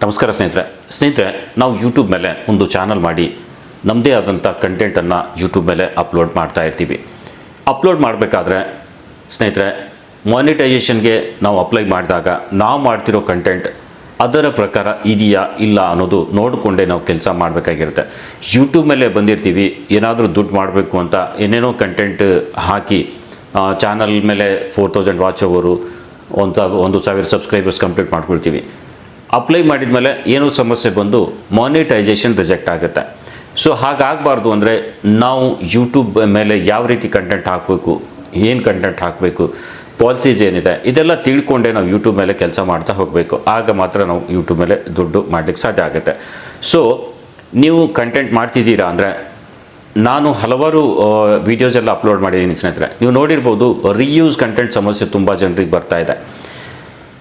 ನಮಸ್ಕಾರ ಸ್ನೇಹಿತರೆ ನಾವು ಯೂಟ್ಯೂಬ್ ಮೇಲೆ ಒಂದು ಚಾನಲ್ ಮಾಡಿ ನಮ್ಮದೇ ಆದಂಥ ಕಂಟೆಂಟನ್ನು ಯೂಟ್ಯೂಬ್ ಮೇಲೆ ಅಪ್ಲೋಡ್ ಮಾಡ್ತಾ ಇರ್ತೀವಿ. ಅಪ್ಲೋಡ್ ಮಾಡಬೇಕಾದ್ರೆ ಸ್ನೇಹಿತರೆ ಮಾನಿಟೈಸೇಷನ್ಗೆ ನಾವು ಅಪ್ಲೈ ಮಾಡಿದಾಗ ನಾವು ಮಾಡ್ತಿರೋ ಕಂಟೆಂಟ್ ಅದರ ಪ್ರಕಾರ ಇದೆಯಾ ಇಲ್ಲ ಅನ್ನೋದು ನೋಡಿಕೊಂಡೇ ನಾವು ಕೆಲಸ ಮಾಡಬೇಕಾಗಿರುತ್ತೆ. ಯೂಟ್ಯೂಬ್ ಮೇಲೆ ಬಂದಿರ್ತೀವಿ, ಏನಾದರೂ ದುಡ್ಡು ಮಾಡಬೇಕು ಅಂತ ಏನೇನೋ ಕಂಟೆಂಟ್ ಹಾಕಿ ಚಾನಲ್ ಮೇಲೆ 4000 ವಾಚ್ ಓವರು 1000 ಸಬ್ಸ್ಕ್ರೈಬರ್ಸ್ ಕಂಪ್ಲೀಟ್ ಮಾಡ್ಕೊಳ್ತೀವಿ. ಅಪ್ಲೈ ಮಾಡಿದ ಮೇಲೆ ಏನೋ ಸಮಸ್ಯೆ ಬಂದು ಮಾನಿಟೈಸೇಷನ್ ರಿಜೆಕ್ಟ್ ಆಗುತ್ತೆ. ಸೊ ಹಾಗಾಗಬಾರ್ದು ಅಂದರೆ ನಾವು ಯೂಟ್ಯೂಬ್ ಮೇಲೆ ಯಾವ ರೀತಿ ಕಂಟೆಂಟ್ ಹಾಕಬೇಕು, ಏನು ಕಂಟೆಂಟ್ ಹಾಕಬೇಕು, ಪಾಲಿಸೀಸ್ ಏನಿದೆ ಇದೆಲ್ಲ ತಿಳ್ಕೊಂಡೇ ನಾವು ಯೂಟ್ಯೂಬ್ ಮೇಲೆ ಕೆಲಸ ಮಾಡ್ತಾ ಹೋಗಬೇಕು. ಆಗ ಮಾತ್ರ ನಾವು ಯೂಟ್ಯೂಬ್ ಮೇಲೆ ದುಡ್ಡು ಮಾಡಲಿಕ್ಕೆ ಸಾಧ್ಯ ಆಗುತ್ತೆ. ಸೊ ನೀವು ಕಂಟೆಂಟ್ ಮಾಡ್ತಿದ್ದೀರಾ ಅಂದರೆ ನಾನು ಹಲವಾರು ವೀಡಿಯೋಸ್ ಎಲ್ಲ ಅಪ್ಲೋಡ್ ಮಾಡಿದ್ದೀನಿ ಸ್ನೇಹಿತರೆ. ನೀವು ನೋಡಿರ್ಬೋದು, ರೀಯೂಸ್ ಕಂಟೆಂಟ್ ಸಮಸ್ಯೆ ತುಂಬ ಜನರಿಗೆ ಬರ್ತಾ ಇದೆ.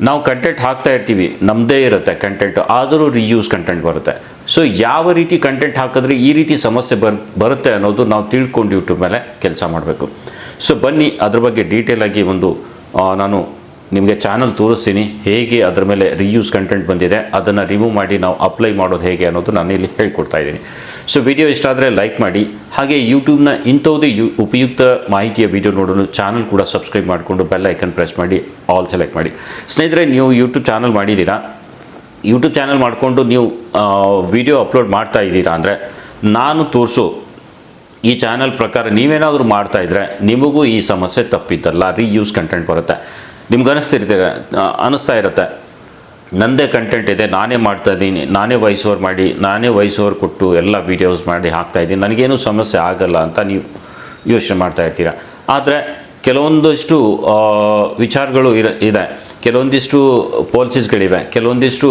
ನಾವು ಕಂಟೆಂಟ್ ಹಾಕ್ತಾ ಇರ್ತೀವಿ, ನಮ್ಮದೇ ಇರುತ್ತೆ ಕಂಟೆಂಟ್, ಆದರೂ ರೀಯೂಸ್ ಕಂಟೆಂಟ್ ಬರುತ್ತೆ. ಸೊ ಯಾವ ರೀತಿ ಕಂಟೆಂಟ್ ಹಾಕಿದ್ರೆ ಈ ರೀತಿ ಸಮಸ್ಯೆ ಬರುತ್ತೆ ಅನ್ನೋದು ನಾವು ತಿಳ್ಕೊಂಡು ಯೂಟ್ಯೂಬ್ ಮೇಲೆ ಕೆಲಸ ಮಾಡಬೇಕು. ಸೊ ಬನ್ನಿ ಅದ್ರ ಬಗ್ಗೆ ಡೀಟೇಲಾಗಿ ನಾನು ನಿಮಗೆ ಚಾನಲ್ ತೋರಿಸ್ತೀನಿ, ಹೇಗೆ ಅದರ ಮೇಲೆ ರೀಯೂಸ್ ಕಂಟೆಂಟ್ ಬಂದಿದೆ, ಅದನ್ನು ರಿಮೂವ್ ಮಾಡಿ ನಾವು ಅಪ್ಲೈ ಮಾಡೋದು ಹೇಗೆ ಅನ್ನೋದು ನಾನು ಇಲ್ಲಿ ಹೇಳ್ಕೊಡ್ತಾ ಇದ್ದೀನಿ. ಸೊ ವಿಡಿಯೋ ಇಷ್ಟ ಆದರೆ ಲೈಕ್ ಮಾಡಿ, ಹಾಗೆ ಯೂಟ್ಯೂಬ್ನ ಇಂಥವುದೇ ಉಪಯುಕ್ತ ಮಾಹಿತಿಯ ವಿಡಿಯೋ ನೋಡಲು ಚಾನಲ್ ಕೂಡ ಸಬ್ಸ್ಕ್ರೈಬ್ ಮಾಡಿಕೊಂಡು ಬೆಲ್ ಐಕನ್ ಪ್ರೆಸ್ ಮಾಡಿ ಆಲ್ ಸೆಲೆಕ್ಟ್ ಮಾಡಿ. ಸ್ನೇಹಿತರೆ, ನೀವು ಯೂಟ್ಯೂಬ್ ಚಾನಲ್ ಮಾಡಿದ್ದೀರಾ, ಯೂಟ್ಯೂಬ್ ಚಾನಲ್ ಮಾಡಿಕೊಂಡು ನೀವು ವಿಡಿಯೋ ಅಪ್ಲೋಡ್ ಮಾಡ್ತಾ ಇದ್ದೀರಾ ಅಂದರೆ ನಾನು ತೋರಿಸೋ ಈ ಚಾನಲ್ ಪ್ರಕಾರ ನೀವೇನಾದರೂ ಮಾಡ್ತಾಯಿದ್ರೆ ನಿಮಗೂ ಈ ಸಮಸ್ಯೆ ತಪ್ಪಿದ್ದಲ್ಲ, ರೀಯೂಸ್ ಕಂಟೆಂಟ್ ಬರುತ್ತೆ. ನಿಮ್ಗೆ ಅನ್ನಿಸ್ತಾ ಇರುತ್ತೆ ನನ್ನದೇ ಕಂಟೆಂಟ್ ಇದೆ, ನಾನೇ ಮಾಡ್ತಾಯಿದ್ದೀನಿ, ನಾನೇ ವಾಯ್ಸ್ ಓವರ್ ಕೊಟ್ಟು ಎಲ್ಲ ವೀಡಿಯೋಸ್ ಮಾಡಿ ಹಾಕ್ತಾಯಿದ್ದೀನಿ, ನನಗೇನು ಸಮಸ್ಯೆ ಆಗಲ್ಲ ಅಂತ ನೀವು ಯೋಚನೆ ಮಾಡ್ತಾ ಇರ್ತೀರ. ಆದರೆ ಕೆಲವೊಂದಷ್ಟು ವಿಚಾರಗಳು ಇದೆ, ಕೆಲವೊಂದಿಷ್ಟು ಪಾಲಿಸೀಸ್ಗಳಿವೆ, ಕೆಲವೊಂದಿಷ್ಟು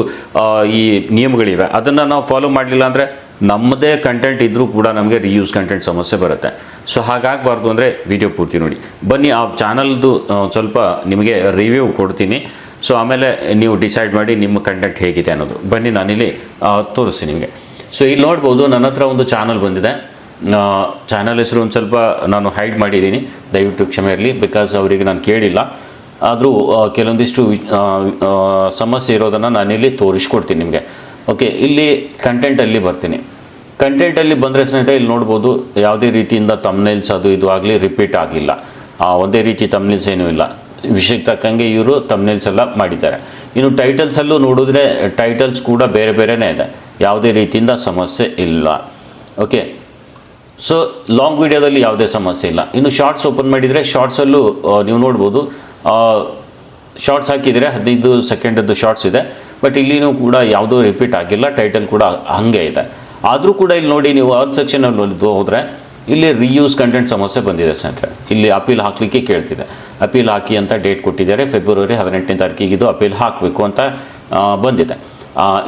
ಈ ನಿಯಮಗಳಿವೆ. ಅದನ್ನು ನಾವು ಫಾಲೋ ಮಾಡಲಿಲ್ಲ ಅಂದರೆ ನಮ್ಮದೇ ಕಂಟೆಂಟ್ ಇದ್ದರೂ ಕೂಡ ನಮಗೆ ರೀಯೂಸ್ ಕಂಟೆಂಟ್ ಸಮಸ್ಯೆ ಬರುತ್ತೆ. ಸೊ ಹಾಗಾಗಬಾರ್ದು ಅಂದರೆ ವಿಡಿಯೋ ಪೂರ್ತಿ ನೋಡಿ. ಬನ್ನಿ ಆ ಚಾನಲ್ದು ಸ್ವಲ್ಪ ನಿಮಗೆ ರಿವ್ಯೂ ಕೊಡ್ತೀನಿ. ಸೊ ಆಮೇಲೆ ನೀವು ಡಿಸೈಡ್ ಮಾಡಿ ನಿಮ್ಮ ಕಂಟೆಂಟ್ ಹೇಗಿದೆ ಅನ್ನೋದು. ಬನ್ನಿ ನಾನಿಲ್ಲಿ ತೋರಿಸ್ತೀನಿ ನಿಮಗೆ. ಸೊ ಇಲ್ಲಿ ನೋಡ್ಬೋದು, ನನ್ನ ಹತ್ರ ಒಂದು ಚಾನಲ್ ಬಂದಿದೆ. ಚಾನಲ್ ಹೆಸರು ಒಂದು ಸ್ವಲ್ಪ ನಾನು ಹೈಡ್ ಮಾಡಿದ್ದೀನಿ, ದಯವಿಟ್ಟು ಕ್ಷಮೆ ಇರಲಿ, ಬಿಕಾಸ್ ಅವರಿಗೆ ನಾನು ಕೇಳಿಲ್ಲ. ಆದರೂ ಕೆಲವೊಂದಿಷ್ಟು ಸಮಸ್ಯೆ ಇರೋದನ್ನು ನಾನಿಲ್ಲಿ ತೋರಿಸ್ಕೊಡ್ತೀನಿ ನಿಮಗೆ. ಓಕೆ, ಇಲ್ಲಿ ಕಂಟೆಂಟಲ್ಲಿ ಬರ್ತೀನಿ. ಕಂಟೆಂಟಲ್ಲಿ ಬಂದರೆ ಸ್ನೇಹಿತರೆ ಇಲ್ಲಿ ನೋಡ್ಬೋದು, ಯಾವುದೇ ರೀತಿಯಿಂದ ತಮ್ನೇಲ್ಸ್ ಅದು ಇದು ಆಗಲಿ ರಿಪೀಟ್ ಆಗಿಲ್ಲ, ಒಂದೇ ರೀತಿ ತಮ್ನೇಲ್ಸ್ ಏನೂ ಇಲ್ಲ. ವಿಷಯಕ್ಕೆ ತಕ್ಕಂಗೆ ಇವರು ತಮ್ನೇಲ್ಸ್ ಎಲ್ಲ ಮಾಡಿದ್ದಾರೆ. ಇನ್ನು ಟೈಟಲ್ಸಲ್ಲೂ ನೋಡಿದ್ರೆ ಟೈಟಲ್ಸ್ ಕೂಡ ಬೇರೆ ಬೇರೆನೇ ಇದೆ, ಯಾವುದೇ ರೀತಿಯಿಂದ ಸಮಸ್ಯೆ ಇಲ್ಲ. ಓಕೆ, ಸೊ ಲಾಂಗ್ ವಿಡಿಯೋದಲ್ಲಿ ಯಾವುದೇ ಸಮಸ್ಯೆ ಇಲ್ಲ. ಇನ್ನು ಶಾರ್ಟ್ಸ್ ಓಪನ್ ಮಾಡಿದರೆ ಶಾರ್ಟ್ಸಲ್ಲೂ ನೀವು ನೋಡ್ಬೋದು, ಶಾರ್ಟ್ಸ್ ಹಾಕಿದರೆ 15 ಸೆಕೆಂಡದ್ದು ಶಾರ್ಟ್ಸ್ ಇದೆ, ಬಟ್ ಇಲ್ಲಿನೂ ಕೂಡ ಯಾವುದೂ ರಿಪೀಟ್ ಆಗಿಲ್ಲ, ಟೈಟಲ್ ಕೂಡ ಹಾಗೆ ಇದೆ. ಆದರೂ ಕೂಡ ಇಲ್ಲಿ ನೋಡಿ, ನೀವು ಅರ್ತ್ ಸೆಕ್ಷನಲ್ಲಿ ಹೋದರೆ ಇಲ್ಲಿ ರೀಯೂಸ್ ಕಂಟೆಂಟ್ ಸಮಸ್ಯೆ ಬಂದಿದೆ ಸ್ನೇಹಿತರೆ. ಇಲ್ಲಿ ಅಪೀಲ್ ಹಾಕಲಿಕ್ಕೆ ಕೇಳ್ತಿದೆ, ಅಪೀಲ್ ಹಾಕಿ ಅಂತ ಡೇಟ್ ಕೊಟ್ಟಿದ್ದಾರೆ. ಫೆಬ್ರವರಿ 18ನೇ ತಾರೀಕಿಗೆ ಇದು ಅಪೀಲ್ ಹಾಕಬೇಕು ಅಂತ ಬಂದಿದೆ.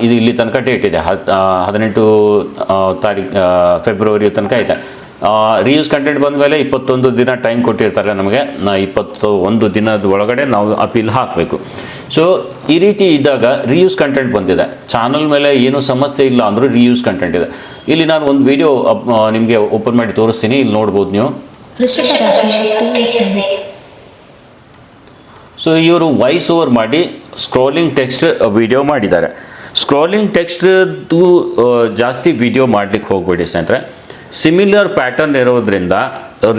ಇದು ಇಲ್ಲಿ ತನಕ ಡೇಟ್ ಇದೆ, 18 ತಾರೀಕು ಫೆಬ್ರವರಿ ತನಕ ಇದೆ. ರೀಯೂಸ್ ಕಂಟೆಂಟ್ ಬಂದ ಮೇಲೆ 21 ದಿನ ಟೈಮ್ ಕೊಟ್ಟಿರ್ತಾರೆ ನಮಗೆ, 21 ದಿನದ ಒಳಗಡೆ ನಾವು ಅಪೀಲ್ ಹಾಕಬೇಕು. ಸೊ ಈ ರೀತಿ ಇದ್ದಾಗ ರೀಯೂಸ್ ಕಂಟೆಂಟ್ ಬಂದಿದೆ, ಚಾನಲ್ ಮೇಲೆ ಏನೂ ಸಮಸ್ಯೆ ಇಲ್ಲ ಅಂದರೂ ರೀಯೂಸ್ ಕಂಟೆಂಟ್ ಇದೆ. ಇಲ್ಲಿ ನಾನು ಒಂದು ವಿಡಿಯೋ ನಿಮಗೆ ಓಪನ್ ಮಾಡಿ ತೋರಿಸ್ತೀನಿ, ಇಲ್ಲಿ ನೋಡ್ಬೋದು ನೀವು. ಸೊ ಇವರು ವಾಯ್ಸ್ ಓವರ್ ಮಾಡಿ ಸ್ಕ್ರೋಲಿಂಗ್ ಟೆಕ್ಸ್ಟ್ ವಿಡಿಯೋ ಮಾಡಿದ್ದಾರೆ. ಸ್ಕ್ರೋಲಿಂಗ್ ಟೆಕ್ಸ್ಟ್ದು ಜಾಸ್ತಿ ವಿಡಿಯೋ ಮಾಡಲಿಕ್ಕೆ ಹೋಗಬೇಡಿ ಸ್ನೇಹಿತರೆ. ಸಿಮಿಲರ್ ಪ್ಯಾಟರ್ನ್ ಇರೋದ್ರಿಂದ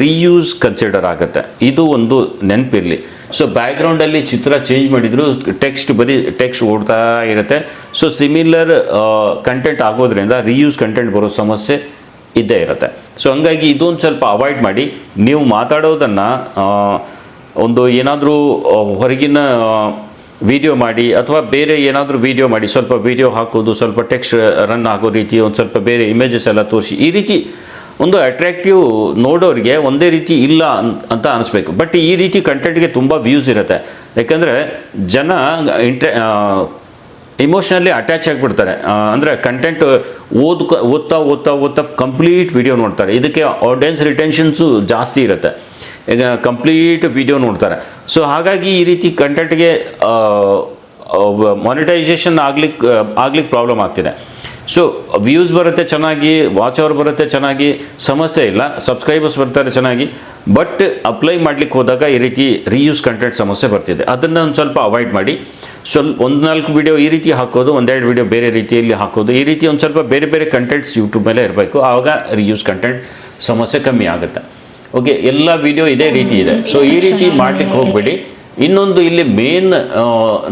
ರೀಯೂಸ್ ಕನ್ಸಿಡರ್ ಆಗುತ್ತೆ, ಇದು ಒಂದು ನೆನಪಿರಲಿ. ಸೊ ಬ್ಯಾಕ್ಗ್ರೌಂಡಲ್ಲಿ ಚಿತ್ರ ಚೇಂಜ್ ಮಾಡಿದ್ರು ಬರೀ ಟೆಕ್ಸ್ಟ್ ಓಡ್ತಾ ಇರುತ್ತೆ. ಸೊ ಸಿಮಿಲರ್ ಕಂಟೆಂಟ್ ಆಗೋದ್ರಿಂದ ರೀಯೂಸ್ ಕಂಟೆಂಟ್ ಬರೋ ಸಮಸ್ಯೆ ಇದ್ದೇ ಇರುತ್ತೆ. ಸೊ ಹಂಗಾಗಿ ಇದೊಂದು ಸ್ವಲ್ಪ ಅವಾಯ್ಡ್ ಮಾಡಿ. ನೀವು ಮಾತಾಡೋದನ್ನು ಒಂದು ಏನಾದರೂ ಹೊರಗಿನ ವಿಡಿಯೋ ಮಾಡಿ ಅಥವಾ ಬೇರೆ ಏನಾದರೂ ವಿಡಿಯೋ ಮಾಡಿ, ಸ್ವಲ್ಪ ವಿಡಿಯೋ ಹಾಕೋದು, ಸ್ವಲ್ಪ ಟೆಕ್ಸ್ಟ್ ರನ್ ಆಗೋ ರೀತಿ, ಒಂದು ಸ್ವಲ್ಪ ಬೇರೆ ಇಮೇಜಸ್ ಎಲ್ಲ ತೋರಿಸಿ, ಈ ರೀತಿ ಒಂದು ಅಟ್ರಾಕ್ಟಿವ್ ನೋಡೋರಿಗೆ ಒಂದೇ ರೀತಿ ಇಲ್ಲ ಅಂತ ಅನಿಸ್ಬೇಕು. ಬಟ್ ಈ ರೀತಿ ಕಂಟೆಂಟ್ಗೆ ತುಂಬ ವ್ಯೂಸ್ ಇರುತ್ತೆ, ಯಾಕಂದರೆ ಜನ ಇಮೋಷ್ನಲಿ ಅಟ್ಯಾಚ್ ಆಗಿಬಿಡ್ತಾರೆ. ಅಂದರೆ ಕಂಟೆಂಟ್ ಓದ್ತಾ ಕಂಪ್ಲೀಟ್ ವಿಡಿಯೋ ನೋಡ್ತಾರೆ. ಇದಕ್ಕೆ ಆಡಿಯನ್ಸ್ ರಿಟೆನ್ಷನ್ಸು ಜಾಸ್ತಿ ಇರುತ್ತೆ, ಈಗ ಕಂಪ್ಲೀಟ್ ವಿಡಿಯೋ ನೋಡ್ತಾರೆ. ಸೊ ಹಾಗಾಗಿ ಈ ರೀತಿ ಕಂಟೆಂಟ್ಗೆ ಮಾನಿಟೈಸೇಷನ್ ಆಗ್ಲಿಕ್ಕೆ ಪ್ರಾಬ್ಲಮ್ ಆಗ್ತಿದೆ. ಸೊ ವ್ಯೂಸ್ ಬರುತ್ತೆ ಚೆನ್ನಾಗಿ, ವಾಚ್ ಅವರ್ ಬರುತ್ತೆ ಚೆನ್ನಾಗಿ, ಸಮಸ್ಯೆ ಇಲ್ಲ, ಸಬ್ಸ್ಕ್ರೈಬರ್ಸ್ ಬರ್ತಾರೆ ಚೆನ್ನಾಗಿ. ಬಟ್ ಅಪ್ಲೈ ಮಾಡಲಿಕ್ಕೆ ಹೋದಾಗ ಈ ರೀತಿ ರೀಯೂಸ್ ಕಂಟೆಂಟ್ ಸಮಸ್ಯೆ ಬರ್ತಿದೆ, ಅದನ್ನು ಒಂದು ಸ್ವಲ್ಪ ಅವಾಯ್ಡ್ ಮಾಡಿ. ಒಂದು 4 ವಿಡಿಯೋ ಈ ರೀತಿ ಹಾಕೋದು, 1-2 ವಿಡಿಯೋ ಬೇರೆ ರೀತಿಯಲ್ಲಿ ಹಾಕೋದು, ಈ ರೀತಿ ಒಂದು ಸ್ವಲ್ಪ ಬೇರೆ ಬೇರೆ ಕಂಟೆಂಟ್ಸ್ ಯೂಟ್ಯೂಬ್ ಮೇಲೆ ಇರಬೇಕು. ಆವಾಗ ರಿಯೂಸ್ ಕಂಟೆಂಟ್ ಸಮಸ್ಯೆ ಕಮ್ಮಿ ಆಗುತ್ತೆ. ಓಕೆ, ಎಲ್ಲ ವಿಡಿಯೋ ಇದೇ ರೀತಿ ಇದೆ. ಸೊ ಈ ರೀತಿ ಮಾಡ್ಲಿಕ್ಕೆ ಹೋಗಬೇಡಿ. ಇನ್ನೊಂದು ಇಲ್ಲಿ ಮೇನ್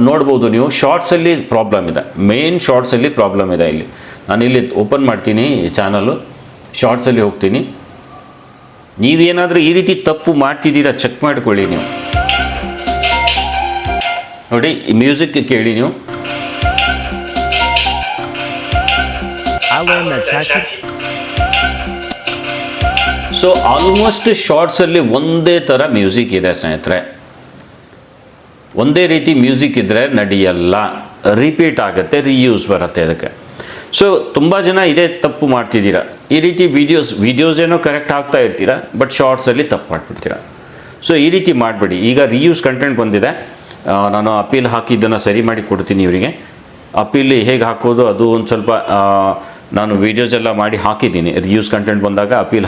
ನೋಡ್ಬೋದು ನೀವು, ಶಾರ್ಟ್ಸಲ್ಲಿ ಪ್ರಾಬ್ಲಮ್ ಇದೆ. ಮೇನ್ ಶಾರ್ಟ್ಸಲ್ಲಿ ಪ್ರಾಬ್ಲಮ್ ಇದೆ. ಇಲ್ಲಿ ನಾನಿಲ್ಲಿ ಓಪನ್ ಮಾಡ್ತೀನಿ ಚಾನಲ್ಲು, ಶಾರ್ಟ್ಸಲ್ಲಿ ಹೋಗ್ತೀನಿ. ನೀವೇನಾದರೂ ಈ ರೀತಿ ತಪ್ಪು ಮಾಡ್ತಿದ್ದೀರಾ ಚೆಕ್ ಮಾಡ್ಕೊಳ್ಳಿ ನೀವು. ನೋಡಿ, ಮ್ಯೂಸಿಕ್ ಕೇಳಿ ನೀವು. ಸೊ ಆಲ್ಮೋಸ್ಟ್ ಶಾರ್ಟ್ಸಲ್ಲಿ ಒಂದೇ ಥರ ಮ್ಯೂಸಿಕ್ ಇದೆ ಸ್ನೇಹಿತರೆ. ಒಂದೇ ರೀತಿ ಮ್ಯೂಸಿಕ್ ಇದ್ದರೆ ನಡೆಯಲ್ಲ, ರಿಪೀಟ್ ಆಗುತ್ತೆ, ರೀಯೂಸ್ ಬರುತ್ತೆ ಅದಕ್ಕೆ. ಸೊ ತುಂಬ ಜನ ಇದೇ ತಪ್ಪು ಮಾಡ್ತಿದ್ದೀರಾ. ಈ ರೀತಿ ವೀಡಿಯೋಸ್ ಏನೋ ಕರೆಕ್ಟ್ ಆಗ್ತಾ ಇರ್ತೀರಾ, ಬಟ್ ಶಾರ್ಟ್ಸಲ್ಲಿ ತಪ್ಪು ಮಾಡಿಬಿಡ್ತೀರಾ. ಸೊ ಈ ರೀತಿ ಮಾಡಬೇಡಿ. ಈಗ ರೀಯೂಸ್ ಕಂಟೆಂಟ್ ಬಂದಿದೆ, ನಾನು ಅಪೀಲ್ ಹಾಕಿದ್ದನ್ನು ಸರಿ ಮಾಡಿ ಕೊಡ್ತೀನಿ ಇವರಿಗೆ. ಅಪೀಲ್ ಹೇಗೆ ಹಾಕೋದು ಅದು ಒಂದು ಸ್ವಲ್ಪ ನಾನು ವೀಡಿಯೋಸ್ ಎಲ್ಲ ಮಾಡಿ ಹಾಕಿದ್ದೀನಿ. ರೀಯೂಸ್ ಕಂಟೆಂಟ್ ಬಂದಾಗ ಅಪೀಲ್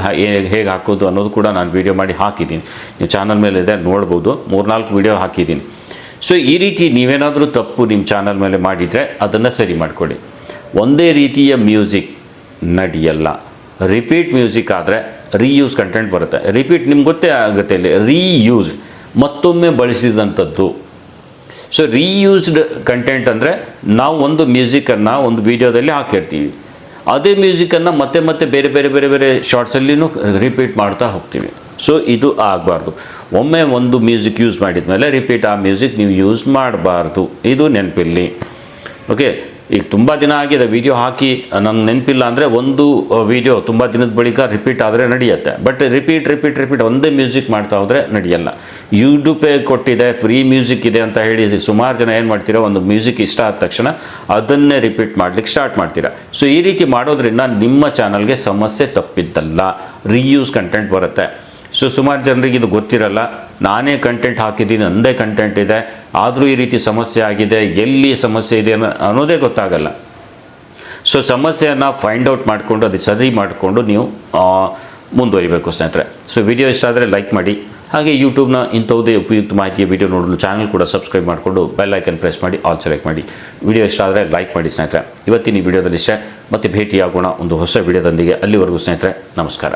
ಹೇಗೆ ಹಾಕೋದು ಅನ್ನೋದು ಕೂಡ ನಾನು ವೀಡಿಯೋ ಮಾಡಿ ಹಾಕಿದ್ದೀನಿ. ನೀವು ಚಾನಲ್ ಮೇಲೆ ಇದೆ ನೋಡ್ಬೋದು, 3-4 ವೀಡಿಯೋ ಹಾಕಿದ್ದೀನಿ. ಸೊ ಈ ರೀತಿ ನೀವೇನಾದರೂ ತಪ್ಪು ನಿಮ್ಮ ಚಾನಲ್ ಮೇಲೆ ಮಾಡಿದರೆ ಅದನ್ನು ಸರಿ ಮಾಡಿಕೊಡಿ. ಒಂದೇ ರೀತಿಯ ಮ್ಯೂಸಿಕ್ ನಡೆಯಲ್ಲ. ರಿಪೀಟ್ ಮ್ಯೂಸಿಕ್ ಆದರೆ ರೀಯೂಸ್ ಕಂಟೆಂಟ್ ಬರುತ್ತೆ. ರಿಪೀಟ್ ನಿಮ್ಗೆ ಗೊತ್ತೇ ಆಗುತ್ತೆ, ಇಲ್ಲಿ ರೀಯೂಸ್ ಮತ್ತೊಮ್ಮೆ ಬಳಸಿದಂಥದ್ದು. ಸೊ ರೀಯೂಸ್ಡ್ ಕಂಟೆಂಟ್ ಅಂದರೆ ನಾವು ಒಂದು ಮ್ಯೂಸಿಕನ್ನು ಒಂದು ವೀಡಿಯೋದಲ್ಲಿ ಹಾಕಿರ್ತೀವಿ, ಅದೇ ಮ್ಯೂಸಿಕನ್ನು ಮತ್ತೆ ಮತ್ತೆ ಬೇರೆ ಬೇರೆ ಬೇರೆ ಬೇರೆ ಶಾರ್ಟ್ಸಲ್ಲಿನೂ ರಿಪೀಟ್ ಮಾಡ್ತಾ ಹೋಗ್ತೀವಿ. ಸೊ ಇದು ಆಗಬಾರ್ದು. ಒಮ್ಮೆ ಒಂದು ಮ್ಯೂಸಿಕ್ ಯೂಸ್ ಮಾಡಿದ ಮೇಲೆ ರಿಪೀಟ್ ಆ ಮ್ಯೂಸಿಕ್ ನೀವು ಯೂಸ್ ಮಾಡಬಾರ್ದು, ಇದು ನೆನಪಿರಲಿ. ಓಕೆ, ಈಗ ತುಂಬ ದಿನ ಆಗಿದೆ ವೀಡಿಯೋ ಹಾಕಿ ನಂಗೆ ನೆನಪಿಲ್ಲ ಅಂದರೆ ಒಂದು ವೀಡಿಯೋ ತುಂಬ ದಿನದ ಬಳಿಕ ರಿಪೀಟ್ ಆದರೆ ನಡೆಯುತ್ತೆ. ಬಟ್ ರಿಪೀಟ್ ಒಂದೇ ಮ್ಯೂಸಿಕ್ ಮಾಡ್ತಾ ಹೋದರೆ ನಡೆಯಲ್ಲ. ಯೂಟ್ಯೂಬೇ ಕೊಟ್ಟಿದೆ, ಫ್ರೀ ಮ್ಯೂಸಿಕ್ ಇದೆ ಅಂತ ಹೇಳಿ ಸುಮಾರು ಜನ ಏನು ಮಾಡ್ತೀರಾ, ಒಂದು ಮ್ಯೂಸಿಕ್ ಇಷ್ಟ ಆದ ತಕ್ಷಣ ಅದನ್ನೇ ರಿಪೀಟ್ ಮಾಡಲಿಕ್ಕೆ ಸ್ಟಾರ್ಟ್ ಮಾಡ್ತೀರಾ. ಸೊ ಈ ರೀತಿ ಮಾಡೋದ್ರಿಂದ ನಿಮ್ಮ ಚಾನಲ್ಗೆ ಸಮಸ್ಯೆ ತಪ್ಪಿದ್ದಲ್ಲ, ರೀಯೂಸ್ ಕಂಟೆಂಟ್ ಬರುತ್ತೆ. ಸೊ ಸುಮಾರು ಜನರಿಗೆ ಇದು ಗೊತ್ತಿರಲ್ಲ. ನಾನೇ ಕಂಟೆಂಟ್ ಹಾಕಿದ್ದೀನಿ, ನಂದೇ ಕಂಟೆಂಟ್ ಇದೆ, ಆದರೂ ಈ ರೀತಿ ಸಮಸ್ಯೆ ಆಗಿದೆ, ಎಲ್ಲಿ ಸಮಸ್ಯೆ ಇದೆ ಅನ್ನೋದೇ ಗೊತ್ತಾಗಲ್ಲ. ಸೊ ಸಮಸ್ಯೆಯನ್ನು ಫೈಂಡ್ ಔಟ್ ಮಾಡಿಕೊಂಡು ಅದು ಸರಿ ಮಾಡಿಕೊಂಡು ನೀವು ಮುಂದುವರಿಬೇಕು ಸ್ನೇಹಿತರೆ. ಸೊ ವಿಡಿಯೋ ಇಷ್ಟ ಆದರೆ ಲೈಕ್ ಮಾಡಿ. ಹಾಗೆ ಯೂಟ್ಯೂಬ್ನ ಇಂಥವುದೇ ಉಪಯುಕ್ತ ಮಾಹಿತಿಯ ವಿಡಿಯೋ ನೋಡಲು ಚಾನಲ್ ಕೂಡ ಸಬ್ಸ್ಕ್ರೈಬ್ ಮಾಡಿಕೊಂಡು ಬೆಲ್ ಐಕನ್ ಪ್ರೆಸ್ ಮಾಡಿ ಆಲ್ ಸೆಲೆಕ್ಟ್ ಮಾಡಿ. ವಿಡಿಯೋ ಇಷ್ಟ ಆದರೆ ಲೈಕ್ ಮಾಡಿ ಸ್ನೇಹಿತರೆ. ಇವತ್ತಿನ ಈ ವಿಡಿಯೋದಲ್ಲಿ ಇಷ್ಟ, ಮತ್ತೆ ಭೇಟಿಯಾಗೋಣ ಒಂದು ಹೊಸ ವಿಡಿಯೋದೊಂದಿಗೆ. ಅಲ್ಲಿವರೆಗೂ ಸ್ನೇಹಿತರೆ, ನಮಸ್ಕಾರ.